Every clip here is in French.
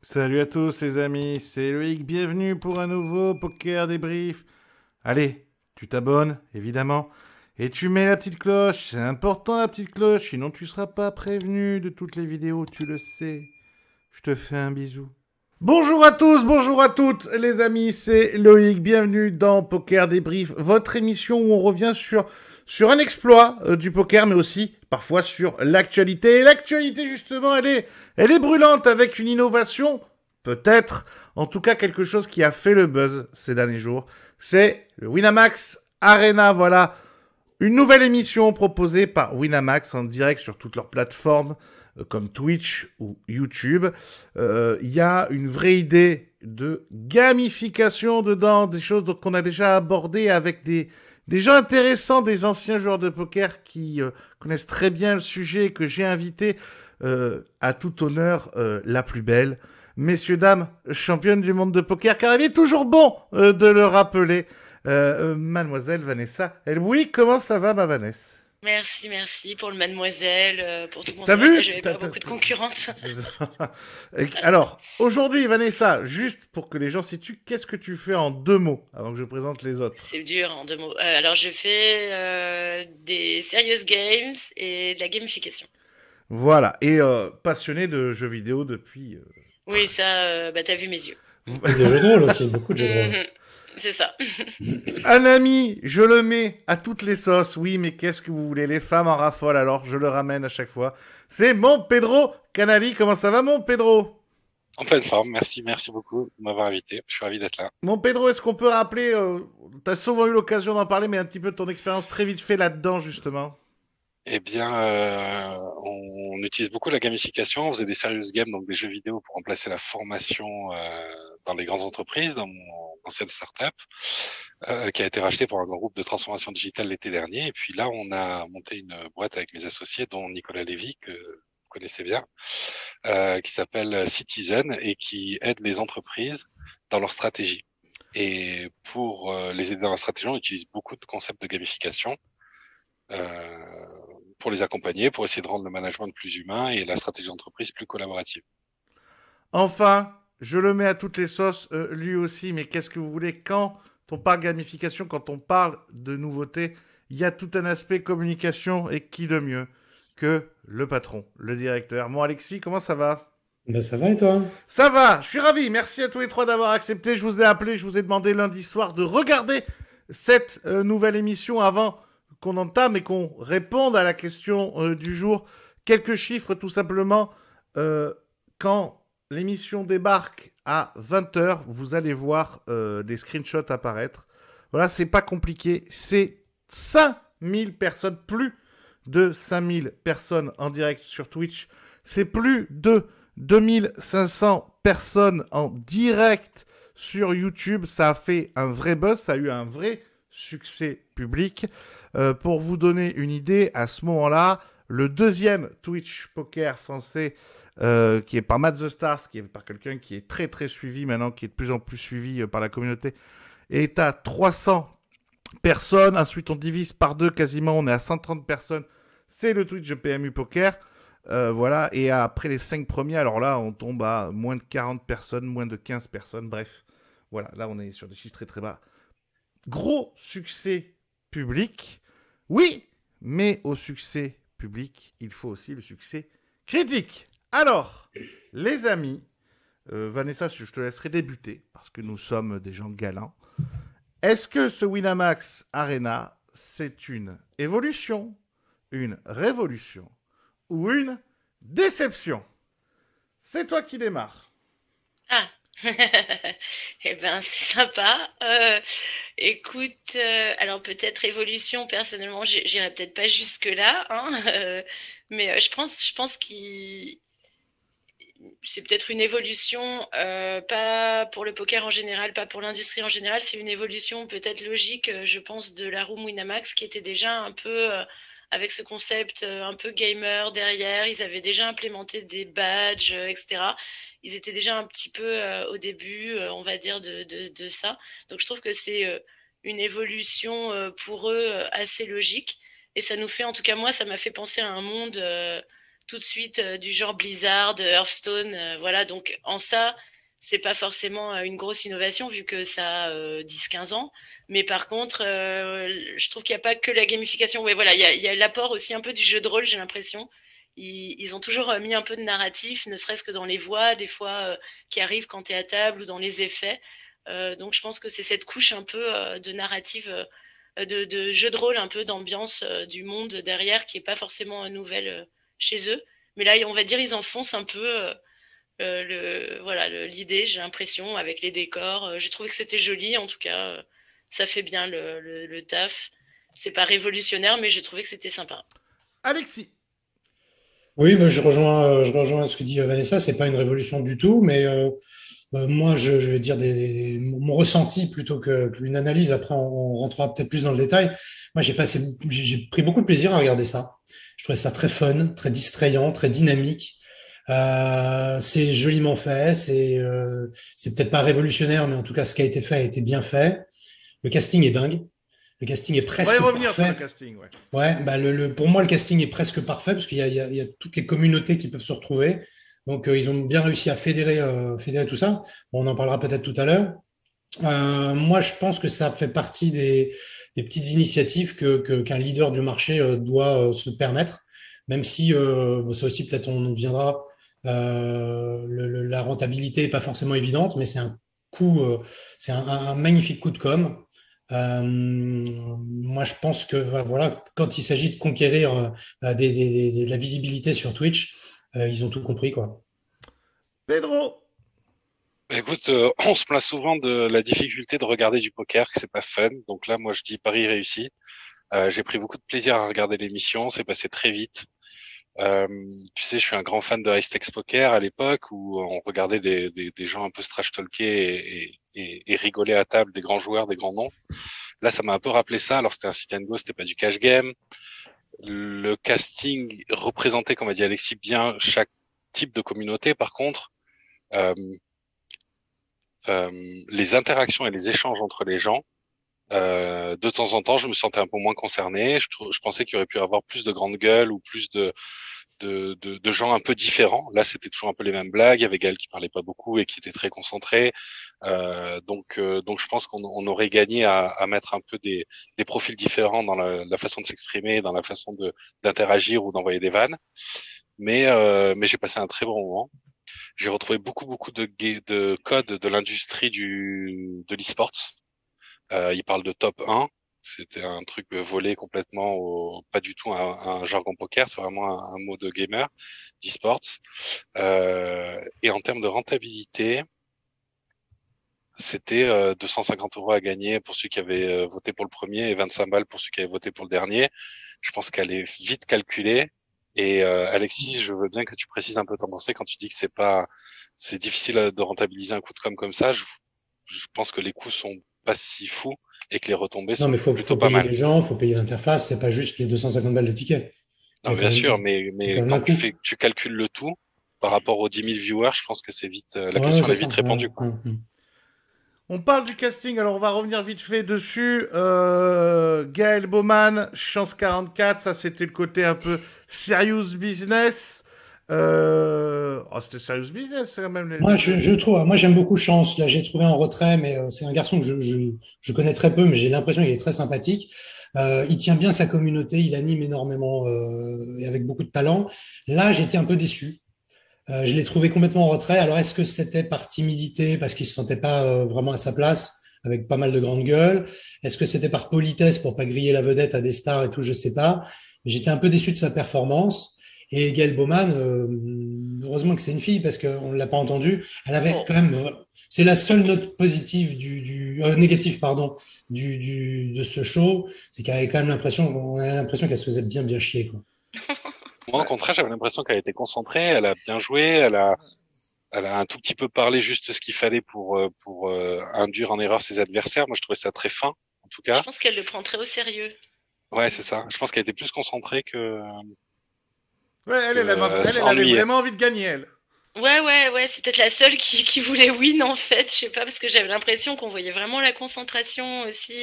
Salut à tous les amis, c'est Loïc, bienvenue pour un nouveau Poker Débrief. Allez, tu t'abonnes, évidemment, et tu mets la petite cloche, c'est important la petite cloche, sinon tu seras pas prévenu de toutes les vidéos, tu le sais. Je te fais un bisou. Bonjour à tous, bonjour à toutes les amis, c'est Loïc, bienvenue dans Poker Débrief, votre émission où on revient sur un exploit du poker, mais aussi parfois sur l'actualité. Et l'actualité justement, elle est brûlante avec une innovation, peut-être, en tout cas quelque chose qui a fait le buzz ces derniers jours, c'est le Winamax Arena, voilà. Une nouvelle émission proposée par Winamax en direct sur toutes leurs plateformes comme Twitch ou YouTube. Il y a une vraie idée de gamification dedans, des choses qu'on a déjà abordées avec des gens intéressants, des anciens joueurs de poker qui connaissent très bien le sujet et que j'ai invité à tout honneur la plus belle. Messieurs, dames, championne du monde de poker, car il est toujours bon de le rappeler. Mademoiselle Vanessa. Oui, comment ça va, ma Vanessa? Merci, merci pour le mademoiselle, pour tout. Bon, T'as c'est vrai que vu? là, j'avais pas beaucoup de concurrentes. Alors, aujourd'hui, Vanessa, juste pour que les gens situent, qu'est-ce que tu fais en 2 mots avant que je présente les autres? C'est dur en 2 mots. Alors, je fais des serious games et de la gamification. Voilà, et passionné de jeux vidéo depuis... Oui, ça, bah, t'as vu mes yeux. Et des jeux de rôle aussi, beaucoup de jeux de rôle. Mhm, c'est ça. Un ami, je le mets à toutes les sauces, oui, mais qu'est-ce que vous voulez? Les femmes en raffolent, alors je le ramène à chaque fois. C'est mon Pedro Canali, comment ça va, mon Pedro? En pleine forme, merci beaucoup de m'avoir invité. Je suis ravi d'être là. Mon Pedro, est-ce qu'on peut rappeler, t'as souvent eu l'occasion d'en parler, mais un petit peu de ton expérience très vite fait là-dedans, justement. Eh bien, on utilise beaucoup la gamification. On faisait des serious games, donc des jeux vidéo pour remplacer la formation dans les grandes entreprises, dans mon ancienne startup, qui a été rachetée par un grand groupe de transformation digitale l'été dernier. Et puis là, on a monté une boîte avec mes associés, dont Nicolas Lévy, que vous connaissez bien, qui s'appelle Citizen et qui aide les entreprises dans leur stratégie. Et pour les aider dans la stratégie, on utilise beaucoup de concepts de gamification pour les accompagner, pour essayer de rendre le management plus humain et la stratégie d'entreprise plus collaborative. Enfin, je le mets à toutes les sauces, lui aussi, mais qu'est-ce que vous voulez quand on parle gamification, quand on parle de nouveautés, il y a tout un aspect communication et qui de mieux que le patron, le directeur. Bon, Alexis, comment ça va? Ben ça va et toi? Ça va, je suis ravi. Merci à tous les trois d'avoir accepté. Je vous ai appelé, je vous ai demandé lundi soir de regarder cette nouvelle émission avant qu'on entame et qu'on réponde à la question du jour. Quelques chiffres tout simplement. Quand l'émission débarque à 20 h, vous allez voir des screenshots apparaître. Voilà, c'est pas compliqué. C'est 5000 personnes, plus de 5000 personnes en direct sur Twitch. C'est plus de 2500 personnes en direct sur YouTube. Ça a fait un vrai buzz, ça a eu un vrai succès public. Pour vous donner une idée, à ce moment-là, le deuxième Twitch poker français, qui est par Matt the Stars, qui est par quelqu'un qui est très très suivi maintenant, qui est de plus en plus suivi par la communauté, est à 300 personnes. Ensuite, on divise par deux quasiment, on est à 130 personnes. C'est le Twitch de PMU Poker. Voilà, et après les 5 premiers, alors là, on tombe à moins de 40 personnes, moins de 15 personnes, bref. Voilà, là, on est sur des chiffres très très bas. Gros succès public, oui, mais au succès public, il faut aussi le succès critique. Alors, les amis, Vanessa, je te laisserai débuter, parce que nous sommes des gens galants. Est-ce que ce Winamax Arena, c'est une évolution, une révolution ou une déception? C'est toi qui démarres. Ah, eh ben, c'est sympa. Écoute, alors peut-être évolution, personnellement, j'irai peut-être pas jusque-là, hein, mais je pense qu'il c'est peut-être une évolution, pas pour le poker en général, pas pour l'industrie en général, c'est une évolution peut-être logique, je pense, de la room Winamax qui était déjà un peu avec ce concept un peu gamer derrière. Ils avaient déjà implémenté des badges, etc. Ils étaient déjà un petit peu au début, on va dire, de ça. Donc je trouve que c'est une évolution pour eux assez logique. Et ça nous fait, en tout cas moi, ça m'a fait penser à un monde tout de suite du genre Blizzard, Hearthstone, voilà. Donc en ça, c'est pas forcément une grosse innovation vu que ça a 10-15 ans. Mais par contre, je trouve qu'il n'y a pas que la gamification. Ouais, voilà, il y a l'apport aussi un peu du jeu de rôle, j'ai l'impression. Ils ont toujours mis un peu de narratif, ne serait-ce que dans les voix, des fois, qui arrivent quand tu es à table ou dans les effets. Donc je pense que c'est cette couche un peu de narrative, de jeu de rôle, un peu d'ambiance du monde derrière, qui est pas forcément nouvelle chez eux. Mais là, on va dire, ils enfoncent un peu l'idée, j'ai l'impression, avec les décors. J'ai trouvé que c'était joli, en tout cas, ça fait bien le taf. C'est pas révolutionnaire, mais j'ai trouvé que c'était sympa. Alexis. Oui, mais je rejoins ce que dit Vanessa. C'est pas une révolution du tout, mais moi, je vais dire mon ressenti plutôt qu'une analyse. Après, on rentrera peut-être plus dans le détail. Moi, j'ai pris beaucoup de plaisir à regarder ça. Je trouvais ça très fun, très distrayant, très dynamique. C'est joliment fait. C'est peut-être pas révolutionnaire, mais en tout cas, ce qui a été fait a été bien fait. Le casting est dingue. Le casting est On va y presque revenir sur le parfait. casting, ouais. Ouais, bah pour moi, le casting est presque parfait parce qu'il y a toutes les communautés qui peuvent se retrouver. Donc, ils ont bien réussi à fédérer tout ça. Bon, on en parlera peut-être tout à l'heure. Moi, je pense que ça fait partie des petites initiatives qu'un leader du marché doit se permettre, même si bon, ça aussi peut-être on y viendra. La rentabilité est pas forcément évidente, mais c'est un magnifique coup de com'. Moi, je pense que voilà, quand il s'agit de conquérir de la visibilité sur Twitch, ils ont tout compris, quoi. Pedro. Écoute, on se plaint souvent de la difficulté de regarder du poker, que c'est pas fun. Donc là, moi, je dis pari réussi. J'ai pris beaucoup de plaisir à regarder l'émission. C'est passé très vite. Tu sais, je suis un grand fan de High Poker à l'époque où on regardait des gens un peu trash talker et rigoler à table, des grands joueurs, des grands noms. Là, ça m'a un peu rappelé ça. Alors, c'était un sit and go, c'était pas du cash game. Le casting représentait, comme a dit Alexis, bien chaque type de communauté. Par contre, les interactions et les échanges entre les gens, de temps en temps, je me sentais un peu moins concerné. Je pensais qu'il y aurait pu avoir plus de grandes gueules ou plus de gens un peu différents. Là, c'était toujours un peu les mêmes blagues. Il y avait Gaël qui parlait pas beaucoup et qui était très concentré. Donc, je pense qu'on aurait gagné à mettre un peu des profils différents dans la façon de s'exprimer, dans la façon d'interagir ou d'envoyer des vannes. Mais j'ai passé un très bon moment. J'ai retrouvé beaucoup de codes de l'industrie de l'e-sports. Il parle de top 1. C'était un truc volé complètement pas du tout un jargon poker. C'est vraiment un mot de gamer, d'e-sports. Et en termes de rentabilité, c'était 250 € à gagner pour ceux qui avaient voté pour le premier et 25 balles pour ceux qui avaient voté pour le dernier. Je pense qu'elle est vite calculée. Et Alexis, je veux bien que tu précises un peu ton pensée quand tu dis que c'est difficile de rentabiliser un coup de com' comme ça. Je pense que les coûts sont pas si fous et que les retombées Non, sont mais plutôt faut pas payer mal. les gens, faut payer l'interface, c'est pas juste les 250 balles de ticket. Il Non, y a bien quand même, sûr, il y a mais quand même un quand coût. tu calcules le tout par rapport aux 10 000 viewers, je pense que c'est vite, la Ouais, question c'est elle est ça. vite répondue, quoi. On parle du casting, alors on va revenir vite fait dessus. Gaël Bowman, Chance 44, ça c'était le côté un peu serious business. C'était serious business quand même. Je trouve, moi j'aime beaucoup Chance. Là, j'ai trouvé en retrait, mais c'est un garçon que je connais très peu, mais j'ai l'impression qu'il est très sympathique. Il tient bien sa communauté, il anime énormément et avec beaucoup de talent. Là, j'étais un peu déçu. Je l'ai trouvé complètement en retrait. Alors, est-ce que c'était par timidité, parce qu'il se sentait pas vraiment à sa place, avec pas mal de grandes gueules? Est-ce que c'était par politesse pour pas griller la vedette à des stars et tout? Je sais pas. Mais j'étais un peu déçu de sa performance. Et Gaëlle Bowman, heureusement que c'est une fille, parce qu'on l'a pas entendue. Elle avait Bon, quand même, c'est la seule note positive négative, pardon, de ce show. C'est qu'elle avait quand même on a l'impression qu'elle se faisait bien chier, quoi. Moi, au contraire, j'avais l'impression qu'elle était concentrée, elle a bien joué, elle a un tout petit peu parlé juste ce qu'il fallait pour induire en erreur ses adversaires. Moi, je trouvais ça très fin, en tout je cas. pense qu'elle le prend très au sérieux. Ouais, c'est ça. Je pense qu'elle était plus concentrée Ouais, elle avait s'ennuyer. vraiment envie de gagner, elle. Ouais, c'est peut-être la seule qui voulait win en fait, je sais pas, parce que j'avais l'impression qu'on voyait vraiment la concentration aussi.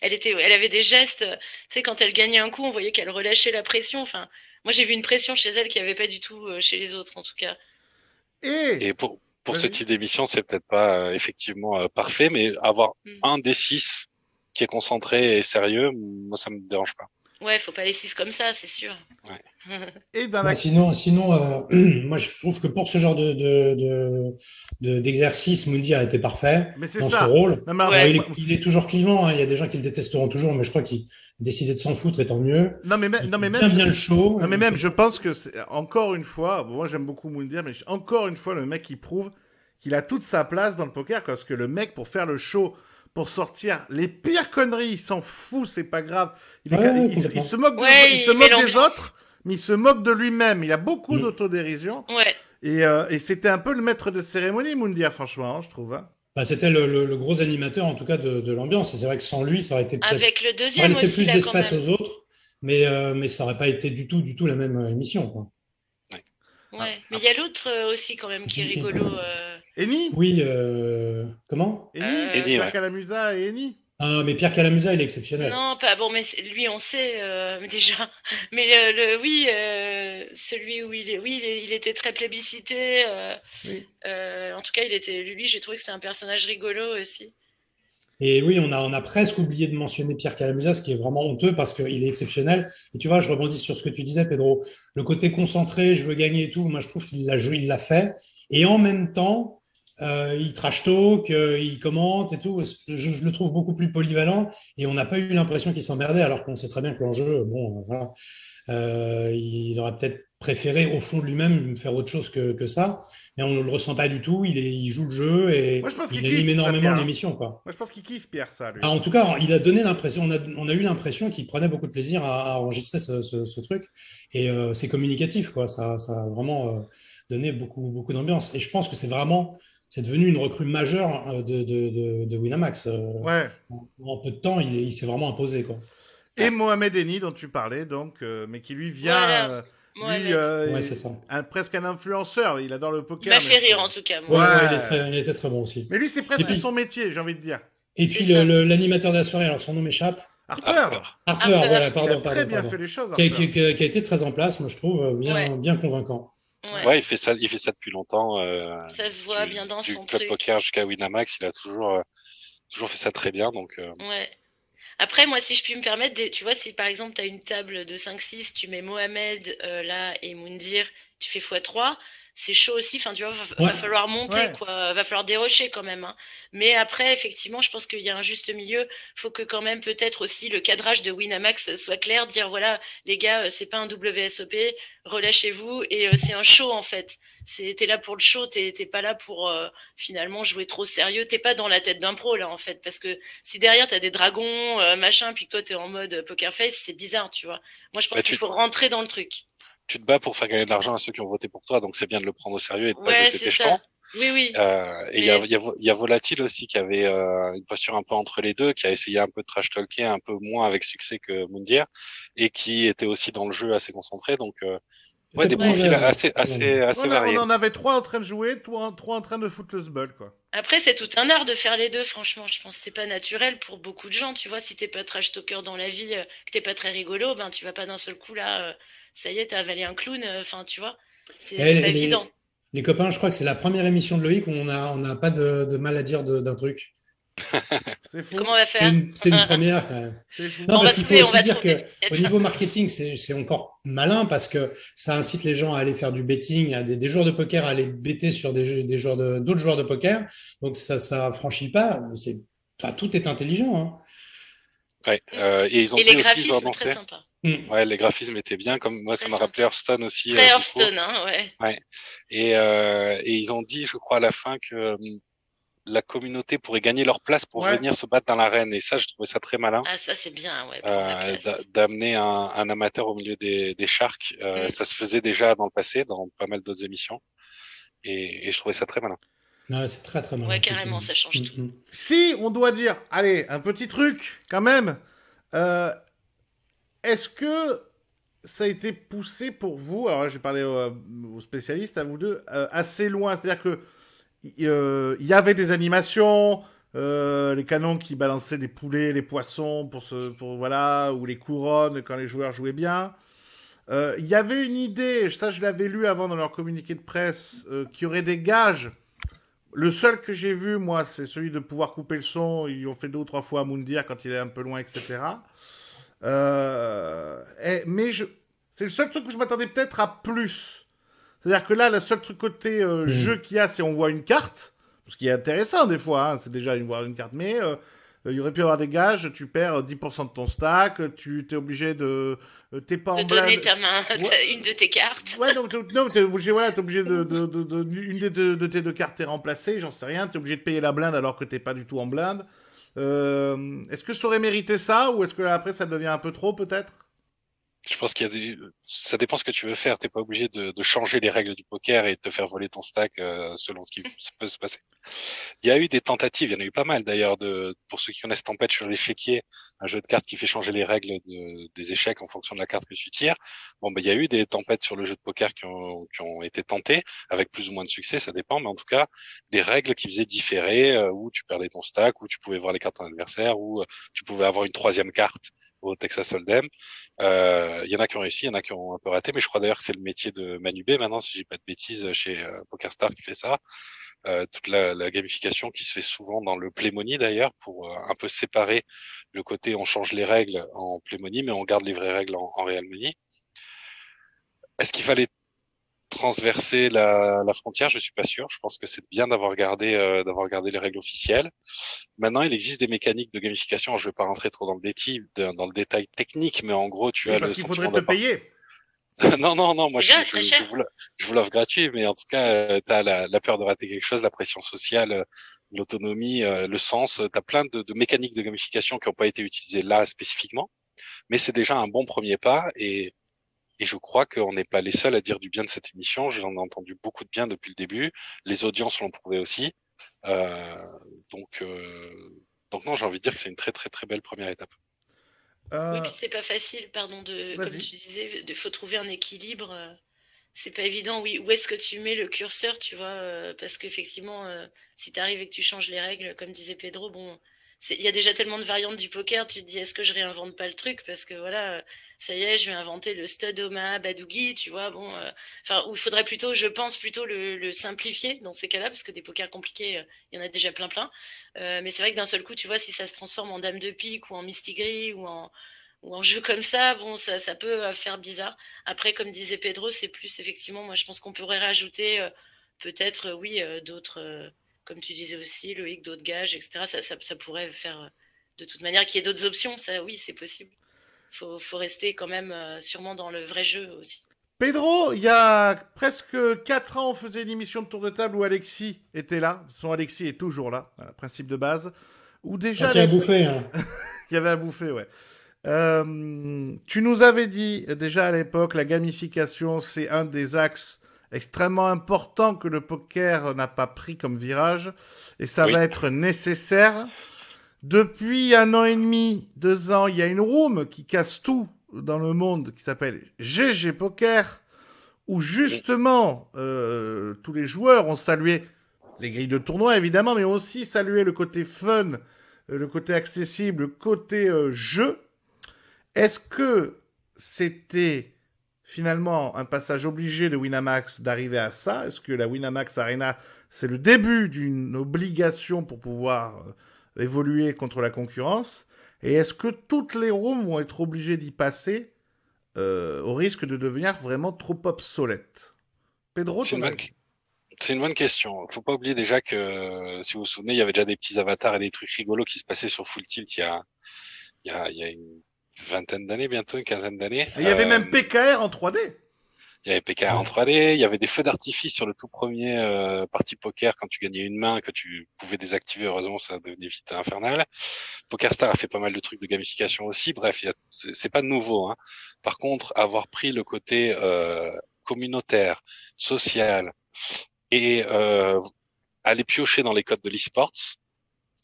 Elle avait des gestes, tu sais, quand elle gagnait un coup, on voyait qu'elle relâchait la pression. Enfin, Moi, j'ai vu une pression chez elle qu'il n'y avait pas du tout chez les autres, en tout cas. Et Et pour ce vas-y. type d'émission, c'est peut-être pas effectivement parfait, mais avoir Mm. un des 6 qui est concentré et sérieux, moi ça me dérange pas. Ouais, faut pas les 6 comme ça, c'est sûr. Et dans Bah, la... sinon moi je trouve que pour ce genre d'exercice, Mundi a été parfait Mais c'est dans son ça. rôle. Non, mais Alors, Ouais. il est toujours clivant, hein. Il y a des gens qui le détesteront toujours, mais je crois qu'il a décidé de s'en foutre, et tant mieux. non, mais, Il non, mais fait même, bien le show. non, mais Il même, fait- je pense que c'est encore une fois, bon, moi j'aime beaucoup Moundir, mais encore une fois, le mec il prouve qu'il a toute sa place dans le poker, quoi, parce que le mec, pour faire le show, pour sortir les pires conneries, il s'en fout, c'est pas grave. Il, est, Ouais, ouais, il se complètement. moque, Ouais, il se il met moque des l'ambiance. autres, mais il se moque de lui-même. Il a beaucoup Mm. d'autodérision. Ouais. Et c'était un peu le maître de cérémonie, Moundir, franchement, hein, je trouve. Hein. Bah, c'était le gros animateur, en tout cas, de l'ambiance. Et c'est vrai que sans lui, ça aurait été peut-être, Avec le ça aurait deuxième laissé aussi, plus là, quand d'espace même. aux autres, mais ça aurait pas été du tout la même émission, quoi. Ah, Ouais. Mais ah. il y a l'autre aussi, quand même, qui est rigolo. Eni Oui, comment? Eni Eddie, Pierre ouais. Calamusa et Eni Ah, mais Pierre Calamusa, il est exceptionnel. Non, pas bon, mais lui, on sait mais déjà. Mais oui, celui où il était très plébiscité. Oui. En tout cas, lui, j'ai trouvé que c'était un personnage rigolo aussi. Et oui, on a presque oublié de mentionner Pierre Calamusa, ce qui est vraiment honteux parce qu'il est exceptionnel. Et tu vois, je rebondis sur ce que tu disais, Pedro. Le côté concentré, je veux gagner et tout, moi je trouve qu'il l'a joué, il l'a fait. Et en même temps, il trash talk, il commente et tout. Je le trouve beaucoup plus polyvalent et on n'a pas eu l'impression qu'il s'emmerdait alors qu'on sait très bien que l'enjeu, bon, voilà. Il aurait peut-être préféré, au fond de lui-même, faire autre chose que ça. Mais on ne le ressent pas du tout. Il joue le jeu et Moi, je pense qu'il il anime kiffe ça, énormément Pierre. Hein. l'émission, quoi. Moi, je pense qu'il kiffe Pierre, ça, lui. Ah, en tout cas, il a donné l'impression, on a eu l'impression qu'il prenait beaucoup de plaisir à enregistrer ce truc. Et c'est communicatif, quoi. Ça a vraiment donné beaucoup d'ambiance. Et je pense que c'est devenu une recrue majeure de Winamax. Ouais. En peu de temps, il s'est vraiment imposé, quoi. Et Mohamed Eni, dont tu parlais, donc, mais qui lui vient, Voilà, lui, Mohamed. Ouais, c'est ça. presque un influenceur. Il adore le Il poker. m'a mais fait rire, en tout cas, Ouais, moi. Ouais. ouais, il était très bon aussi. Mais lui, c'est Et presque puis, son métier, j'ai envie de dire. et puis C'est ça. l'animateur de la soirée, alors son nom m'échappe. Harper, Harper. Harper, Harper. voilà, il a pardon, très bien pardon. fait les choses, Qui a, Harper. qui a été très en place, moi je trouve, Ouais. bien convaincant. Ouais. Ouais, il fait ça depuis longtemps. Ça se voit bien dans du son club truc. poker jusqu'à Winamax, il a toujours fait ça très bien. Donc, Ouais. Après, moi, si je puis me permettre, tu vois, si par exemple, tu as une table de 5-6, tu mets Mohamed là et Moundir, tu fais x3, c'est chaud aussi. Enfin, tu vois, va Ouais. falloir monter, Ouais. quoi. Va falloir dérocher quand même. Hein. Mais après, effectivement, je pense qu'il y a un juste milieu. Faut que quand même, peut-être aussi, le cadrage de Winamax soit clair. Dire, voilà, les gars, c'est pas un WSOP, relâchez-vous. Et c'est un show, en fait. T'es là pour le show, t'es pas là pour finalement jouer trop sérieux. T'es pas dans la tête d'un pro, là, en fait. Parce que si derrière t'as des dragons, machin, puis que toi t'es en mode poker face, c'est bizarre, tu vois. Moi, je pense bah, qu'il faut rentrer dans le truc. tu te bats pour faire gagner de l'argent à ceux qui ont voté pour toi, donc c'est bien de le prendre au sérieux et de pas Ouais, jeter c'est tes ça. jetons. Oui, oui. Et il y a Volatile aussi qui avait une posture un peu entre les deux, qui a essayé un peu de trash talker, un peu moins avec succès que Moundir, et qui était aussi dans le jeu assez concentré. Donc ouais, des C'était pas profils mauvais, assez On variés. en avait 3 en train de jouer, 3 en train de foutre le sbul, quoi. Après, c'est tout un art de faire les deux, franchement. Je pense que c'est pas naturel pour beaucoup de gens. Tu vois, si t'es pas trash talker dans la vie, que t'es pas très rigolo, ben tu vas pas d'un seul coup là, ça y est, t'as avalé un clown. Enfin, tu vois, c'est Eh, pas évident. les copains, je crois que c'est la première émission de Loïc où on n'a pas de mal à dire d'un truc. C'est fou. Comment on va C'est faire? c'est une première, quand même. C'est fou. Non, On va parce qu'il faut trouver, on aussi va dire trouver. que au niveau marketing, c'est encore malin parce que ça incite les gens à aller faire du betting, à des joueurs de poker à aller better sur des joueurs d'autres joueurs de poker. Donc ça franchit pas. Enfin, tout est intelligent, hein. Ouais. Et ils ont Et dit les aussi, ils ont graphismes, annoncé. très sympa. Mm. Les graphismes étaient bien. Comme moi, ça Très m'a rappelé Hearthstone aussi. Très du coup. Hearthstone, hein, ouais. Et ils ont dit, je crois, à la fin que la communauté pourrait gagner leur place pour Ouais. venir se battre dans l'arène. Et ça, je trouvais ça très malin. Ah, ça, c'est bien, ouais, pour la classe. D'amener un amateur au milieu des sharks. Ça se faisait déjà dans le passé, dans pas mal d'autres émissions. Et je trouvais ça très malin. Ouais, c'est très très malin. Ouais, carrément, ça change Mm, tout. mm. Si on doit dire, allez, un petit truc, quand même, est-ce que ça a été poussé pour vous, alors là, j'ai parlé aux spécialistes, à vous deux, assez loin, c'est-à-dire que il y avait des animations, les canons qui balançaient les poulets, les poissons, pour voilà, ou les couronnes quand les joueurs jouaient bien. Il y avait une idée, ça je l'avais lu avant dans leur communiqué de presse, qu'il y aurait des gages. Le seul que j'ai vu, moi, c'est celui de pouvoir couper le son. Ils ont fait 2 ou 3 fois à Moundir quand il est un peu loin, etc. Mais c'est le seul truc où je m'attendais peut-être à plus. C'est-à-dire que là, le seul truc côté jeu qu'il y a, c'est on voit une carte. Ce qui est intéressant des fois, hein, c'est déjà voir une carte. Mais il y aurait pu y avoir des gages, tu perds 10% de ton stack, tu es obligé de... t'es pas en De donner blind. ta main, Ouais. une de tes cartes. Ouais, donc non, t'es obligé, voilà, t'es obligé une de tes 2 cartes est remplacée, j'en sais rien, t'es obligé de payer la blinde alors que t'es pas du tout en blinde. Est-ce que ça aurait mérité ça, ou est-ce que là, après ça devient un peu trop peut-être? Je pense ça dépend ce que tu veux faire. T'es pas obligé de changer les règles du poker et de te faire voler ton stack selon ce qui peut se passer. Il y a eu des tentatives, il y en a eu pas mal d'ailleurs pour ceux qui connaissent Tempête sur l'échiquier, un jeu de cartes qui fait changer les règles des échecs en fonction de la carte que tu tires. Bon, ben, il y a eu des tempêtes sur le jeu de poker qui ont été tentées avec plus ou moins de succès, ça dépend, mais en tout cas, des règles qui faisaient différer, où tu perdais ton stack, où tu pouvais voir les cartes d'un adversaire, où tu pouvais avoir une 3e carte au Texas Hold'em. Il y en a qui ont réussi, il y en a qui ont un peu raté, mais je crois d'ailleurs que c'est le métier de Manu B maintenant, si j'ai pas de bêtises, chez PokerStar qui fait ça. Toute la gamification qui se fait souvent dans le Play Money d'ailleurs, pour un peu séparer le côté on change les règles en Play Money, mais on garde les vraies règles en Real Money. Est-ce qu'il fallait transverser la frontière? Je suis pas sûr. Je pense que c'est bien d'avoir gardé les règles officielles. Maintenant, il existe des mécaniques de gamification. Je vais pas rentrer trop dans le détail technique, mais en gros, tu Oui, as parce le qu'il sentiment faudrait te payer. non, moi Déjà, très cher. je vous l'offre gratuit, mais en tout cas, tu as la peur de rater quelque chose, la pression sociale, l'autonomie, le sens. Tu as plein de mécaniques de gamification qui n'ont pas été utilisées là spécifiquement, mais c'est déjà un bon premier pas et je crois qu'on n'est pas les seuls à dire du bien de cette émission. J'en ai entendu beaucoup de bien depuis le début. Les audiences l'ont prouvé aussi. Euh, donc, non, j'ai envie de dire que c'est une très, très, très belle première étape. Oui, puis c'est pas facile, pardon, comme Vas-y. tu disais, faut trouver un équilibre. C'est pas évident, oui. Où est-ce que tu mets le curseur, tu vois, parce qu'effectivement, si tu arrives et que tu changes les règles, comme disait Pedro, bon, il y a déjà tellement de variantes du poker, tu te dis, est-ce que je réinvente pas le truc? Parce que voilà, ça y est, je vais inventer le stud Omaha Badoogie, tu vois, bon, enfin, où il faudrait plutôt, je pense, plutôt le simplifier dans ces cas-là, parce que des pokers compliqués, il y en a déjà plein plein. Mais c'est vrai que d'un seul coup, tu vois, si ça se transforme en dame de pique ou en mistigris ou en jeu comme ça, bon, ça peut faire bizarre. Après, comme disait Pedro, c'est plus effectivement, moi je pense qu'on pourrait rajouter peut-être, oui, d'autres, comme tu disais aussi, Loïc, d'autres gages, etc. Ça pourrait faire de toute manière qu'il y ait d'autres options, ça oui, c'est possible. Faut rester quand même sûrement dans le vrai jeu aussi. Pedro, il y a presque 4 ans, on faisait une émission de tour de table où Alexis était là. Son Alexis est toujours là, voilà, principe de base. Où déjà, Quand il y a à bouffer, hein. il y avait à bouffer, ouais. Tu nous avais dit déjà à l'époque, la gamification, c'est un des axes extrêmement importants que le poker n'a pas pris comme virage, et ça Oui. va être nécessaire. Depuis 1 an et demi, 2 ans, il y a une room qui casse tout dans le monde qui s'appelle GG Poker, où justement tous les joueurs ont salué les grilles de tournoi évidemment, mais ont aussi salué le côté fun, le côté accessible, le côté jeu. Est-ce que c'était finalement un passage obligé de Winamax d'arriver à ça? Est-ce que la Winamax Arena, c'est le début d'une obligation pour pouvoir évoluer contre la concurrence? Et est-ce que toutes les rooms vont être obligées d'y passer au risque de devenir vraiment trop obsolètes? Pedro, C'est ton une bonne, avis? c'est une bonne question. Faut pas oublier déjà que, si vous vous souvenez, il y avait déjà des petits avatars et des trucs rigolos qui se passaient sur Full Tilt il y a une vingtaine d'années, bientôt une quinzaine d'années. Et il y avait même PKR en 3D. Il y avait PKR en 3D, il y avait des feux d'artifice sur le tout premier party poker quand tu gagnais une main que tu pouvais désactiver. Heureusement, ça devenait vite infernal. PokerStar a fait pas mal de trucs de gamification aussi. Bref, c'est pas nouveau, hein. Par contre, avoir pris le côté communautaire, social et aller piocher dans les codes de l'e-sports,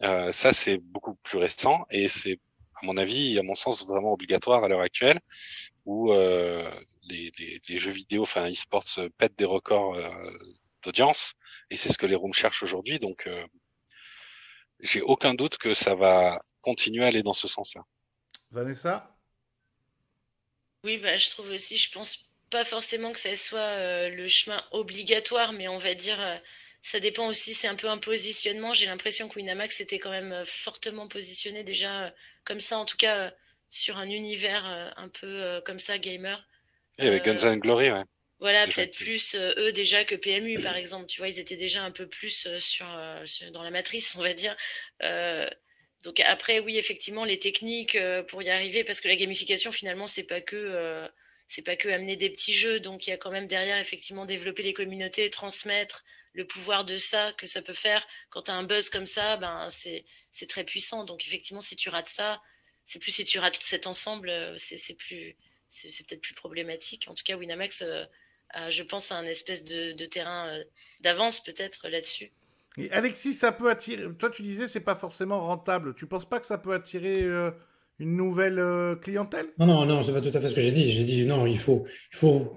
ça c'est beaucoup plus récent et c'est à mon avis, à mon sens, vraiment obligatoire à l'heure actuelle où les jeux vidéo, enfin e-sports pètent des records d'audience et c'est ce que les rooms cherchent aujourd'hui. Donc j'ai aucun doute que ça va continuer à aller dans ce sens-là. Vanessa? Oui, bah, je trouve aussi, je pense pas forcément que ça soit le chemin obligatoire, mais on va dire, ça dépend aussi, c'est un peu un positionnement. J'ai l'impression que Winamax était quand même fortement positionné déjà comme ça, en tout cas sur un univers un peu comme ça, gamer. Et avec Guns Euh, and Glory, ouais, voilà, déjà peut-être qui. plus eux déjà que PMU, par exemple. Tu vois, ils étaient déjà un peu plus dans la matrice, on va dire. Euh, donc après, oui, effectivement, les techniques pour y arriver, parce que la gamification, finalement, c'est pas que amener des petits jeux. Donc il y a quand même derrière, effectivement, développer les communautés, transmettre le pouvoir de ça que ça peut faire. Quand tu as un buzz comme ça, ben c'est très puissant. Donc effectivement, si tu rates ça, c'est plus si tu rates cet ensemble, c'est plus c'est peut-être plus problématique. En tout cas, Winamax je pense à un espèce de terrain d'avance peut-être là-dessus. Et Alexis, ça peut attirer. Toi, tu disais c'est pas forcément rentable. Tu penses pas que ça peut attirer une nouvelle clientèle? Non, non, non, c'est pas tout à fait ce que j'ai dit. J'ai dit non,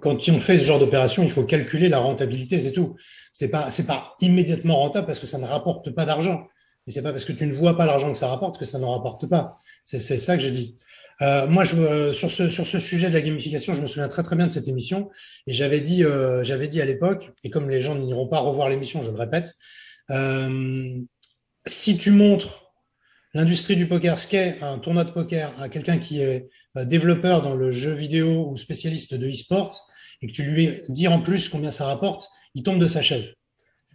quand on fait ce genre d'opération, il faut calculer la rentabilité, c'est tout. C'est pas immédiatement rentable parce que ça ne rapporte pas d'argent. Et c'est pas parce que tu ne vois pas l'argent que ça rapporte que ça n'en rapporte pas. C'est ça que je dis. Moi, sur ce sujet de la gamification, je me souviens très très bien de cette émission et j'avais dit à l'époque, et comme les gens n'iront pas revoir l'émission, je le répète, euh, si tu montres l'industrie du poker, ce qu'est un tournoi de poker à quelqu'un qui est développeur dans le jeu vidéo ou spécialiste de e-sport et que tu lui dis en plus combien ça rapporte, il tombe de sa chaise.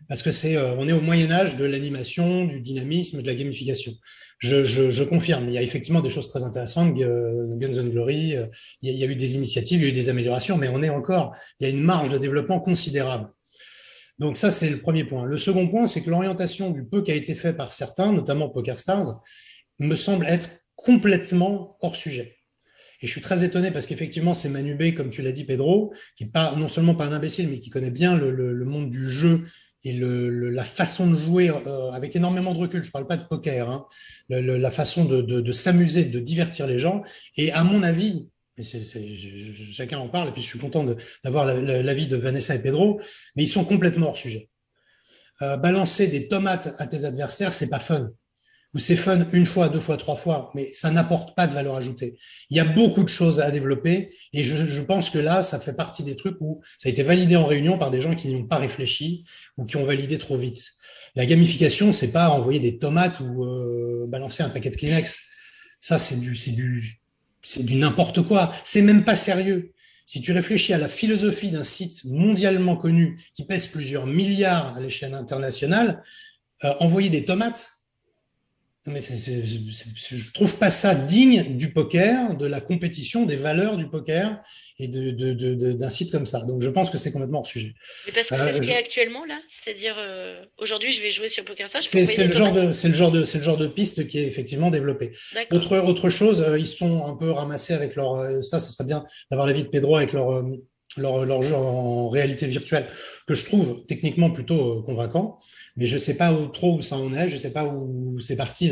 Parce que on est au Moyen Âge de l'animation, du dynamisme, de la gamification. Je confirme. Il y a effectivement des choses très intéressantes. Guns and Glory, il y a eu des initiatives, il y a eu des améliorations, mais il y a une marge de développement considérable. Donc ça, c'est le premier point. Le second point, c'est que l'orientation du peu qui a été fait par certains, notamment PokerStars, me semble être complètement hors sujet. Et je suis très étonné parce qu'effectivement, c'est Manu B, comme tu l'as dit, Pedro, qui n'est pas non seulement pas un imbécile, mais qui connaît bien le monde du jeu et la façon de jouer avec énormément de recul. Je ne parle pas de poker, hein, la façon de s'amuser, de divertir les gens. Et à mon avis, chacun en parle, et puis je suis content d'avoir l'avis de Vanessa et Pedro, mais ils sont complètement hors sujet. Balancer des tomates à tes adversaires, c'est pas fun. Ou c'est fun une fois, deux fois, trois fois, mais ça n'apporte pas de valeur ajoutée. Il y a beaucoup de choses à développer et je pense que là, ça fait partie des trucs où ça a été validé en réunion par des gens qui n'y ont pas réfléchi ou qui ont validé trop vite. La gamification, c'est pas envoyer des tomates ou balancer un paquet de Kleenex. Ça, c'est du n'importe quoi. C'est même pas sérieux. Si tu réfléchis à la philosophie d'un site mondialement connu qui pèse plusieurs milliards à l'échelle internationale, envoyer des tomates, mais je trouve pas ça digne du poker, de la compétition, des valeurs du poker et d'un site comme ça. Donc je pense que c'est complètement hors sujet. Mais parce que c'est ce qu'il y a actuellement là, c'est-à-dire aujourd'hui je vais jouer sur PokerStars, je peux envoyer C'est des tomates. c'est le genre de piste qui est effectivement développé. D'accord. Autre chose, ils sont un peu ramassés avec leur, ça serait bien d'avoir l'avis de Pedro avec leur jeu en réalité virtuelle, que je trouve techniquement plutôt convaincant, mais je sais pas trop où ça en est, je sais pas où c'est parti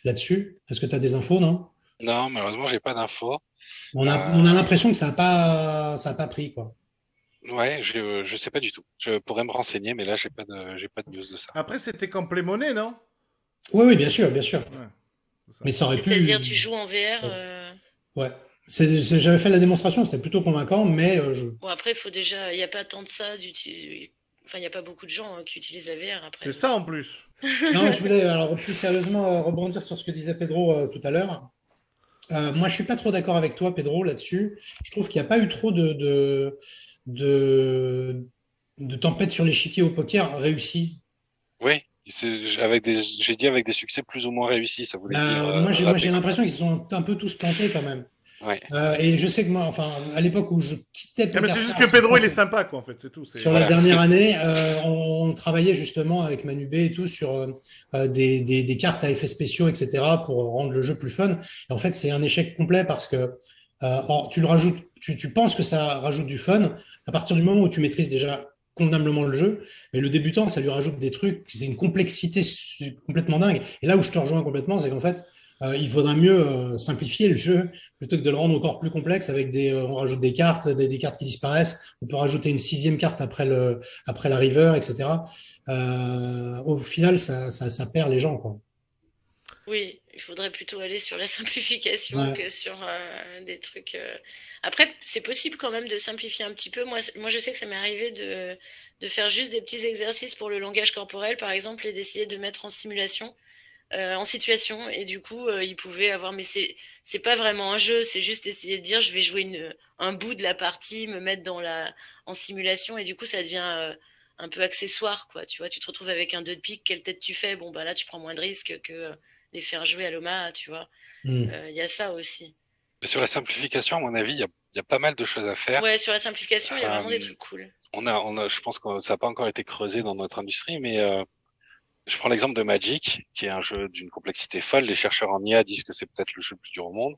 là-dessus. Est-ce que tu as des infos, non? Non, malheureusement, j'ai pas d'infos. On a l'impression que ça a pas pris, quoi. Ouais, je sais pas du tout. Je pourrais me renseigner, mais là, j'ai pas de news de ça. Après, c'était comme Play Money, non? Oui, oui, bien sûr, bien sûr. Ouais, c'est ça. Mais ça aurait C'est-à-dire pu. tu joues en VR. Ouais. J'avais fait la démonstration, c'était plutôt convaincant, mais Bon après il faut déjà, il n'y a pas tant de ça enfin il n'y a pas beaucoup de gens qui utilisent la VR C'est après ça aussi. en plus. non, je voulais alors plus sérieusement rebondir sur ce que disait Pedro tout à l'heure. Moi, je suis pas trop d'accord avec toi, Pedro, là-dessus. Je trouve qu'il n'y a pas eu trop de, de tempêtes sur l'échiquier au poker réussies. Oui, j'ai dit avec des succès plus ou moins réussis, ça voulait dire Moi, ratés, j'ai quoi. l'impression qu'ils sont un peu tous plantés quand même. Ouais, Et je sais que moi, enfin, à l'époque où je quittais Ah, mais c'est juste PokerStars, que Pedro, il est sympa, quoi, en fait, c'est tout. sur la voilà. dernière année, on travaillait justement avec Manu B et tout sur des cartes à effets spéciaux, etc., pour rendre le jeu plus fun. Et en fait, c'est un échec complet parce que tu le rajoutes, tu penses que ça rajoute du fun à partir du moment où tu maîtrises déjà convenablement le jeu, mais le débutant, ça lui rajoute des trucs, c'est une complexité complètement dingue. Et là où je te rejoins complètement, c'est qu'en fait, il faudrait mieux simplifier le jeu plutôt que de le rendre encore plus complexe avec on rajoute des cartes, des cartes qui disparaissent. On peut rajouter une sixième carte après la river, etc. Au final, ça perd les gens, quoi. Oui, il faudrait plutôt aller sur la simplification Ouais. que sur des trucs. Après, c'est possible quand même de simplifier un petit peu. Moi, je sais que ça m'est arrivé de faire juste des petits exercices pour le langage corporel, par exemple, et d'essayer de mettre en simulation, en situation. Et du coup, ils pouvaient avoir. Mais c'est pas vraiment un jeu, c'est juste essayer de dire, je vais jouer un bout de la partie, me mettre en simulation, et du coup, ça devient un peu accessoire, quoi. Tu vois, tu te retrouves avec un 2 de pique, quelle tête tu fais? Bon, bah là, tu prends moins de risques que les faire jouer à l'OMA, tu vois. Hmm. Il y a ça aussi. Mais sur la simplification, à mon avis, il y a pas mal de choses à faire. Ouais, sur la simplification, il y a vraiment des Euh, trucs cool. je pense que ça n'a pas encore été creusé dans notre industrie, mais je prends l'exemple de Magic, qui est un jeu d'une complexité folle. Les chercheurs en IA disent que c'est peut-être le jeu le plus dur au monde.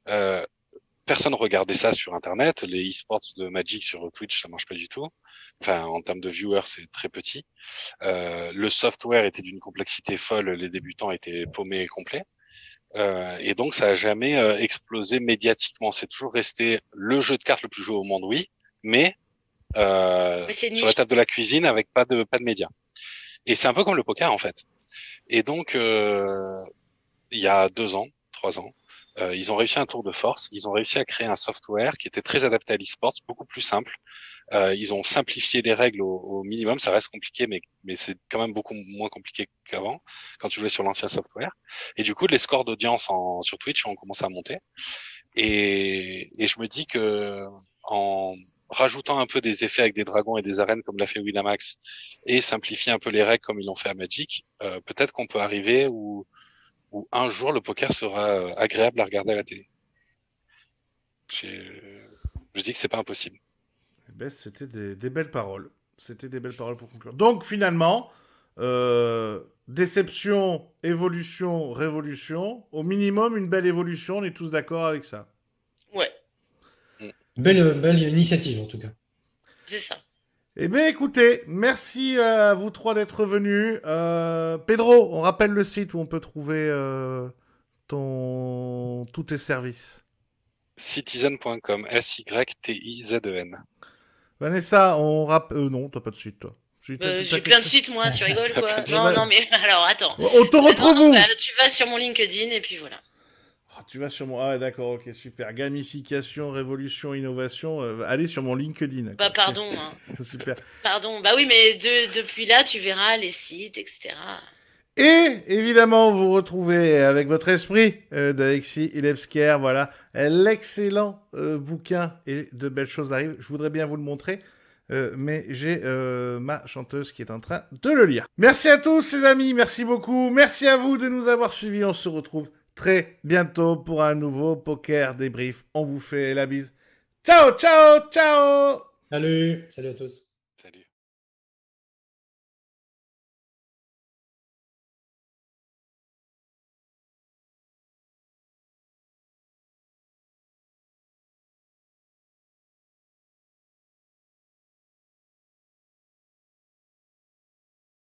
Euh, Personne regardait ça sur Internet. Les e-sports de Magic sur Twitch, ça marche pas du tout. Enfin, en termes de viewers, c'est très petit. Le software était d'une complexité folle. Les débutants étaient paumés et complets. Et donc, ça a jamais explosé médiatiquement. C'est toujours resté le jeu de cartes le plus joué au monde, oui, mais Mais c'est sur la niche. table de la cuisine avec pas de médias. Et c'est un peu comme le poker en fait. Et donc, il y a 2 ans, 3 ans, ils ont réussi un tour de force. Ils ont réussi à créer un software qui était très adapté à l'e-sport, beaucoup plus simple. Ils ont simplifié les règles au minimum. Ça reste compliqué, mais c'est quand même beaucoup moins compliqué qu'avant quand tu jouais sur l'ancien software. Et du coup, les scores d'audience sur Twitch ont commencé à monter. Et je me dis que en rajoutant un peu des effets avec des dragons et des arènes comme l'a fait Winamax et simplifier un peu les règles comme ils l'ont fait à Magic, peut-être qu'on peut arriver où un jour le poker sera agréable à regarder à la télé. Je dis que c'est pas impossible. Eh ben, c'était des belles paroles. C'était des belles paroles pour conclure. Donc finalement, déception, évolution, révolution. Au minimum, une belle évolution. On est tous d'accord avec ça. Ouais, Belle initiative, en tout cas. c'est ça. Eh bien, écoutez, merci à vous trois d'être venus. Pedro, on rappelle le site où on peut trouver tous tes services. Citizen.com, SYTIZEN. Vanessa, on rappelle... non, t'as pas de site, toi. Si, J'ai plein de sites, moi, tu rigoles, T'as quoi? plein de Non, sites. non, mais alors, attends. On te retrouve Non, où? bah, tu vas sur mon LinkedIn et puis voilà. Oh, tu vas sur mon... Ah, d'accord, ok, super. Gamification, révolution, innovation. Allez sur mon LinkedIn. Bah, Quoi. pardon, hein. Super. Pardon. Bah oui, mais depuis là, tu verras les sites, etc. Et évidemment, vous retrouvez avec votre esprit d'Alexis Ilevskier, voilà, l'excellent bouquin et de belles choses arrivent. Je voudrais bien vous le montrer, mais j'ai ma chanteuse qui est en train de le lire. Merci à tous, les amis, merci beaucoup. Merci à vous de nous avoir suivis. On se retrouve très bientôt pour un nouveau Poker Débrief. On vous fait la bise. Ciao, ciao, ciao! Salut à tous.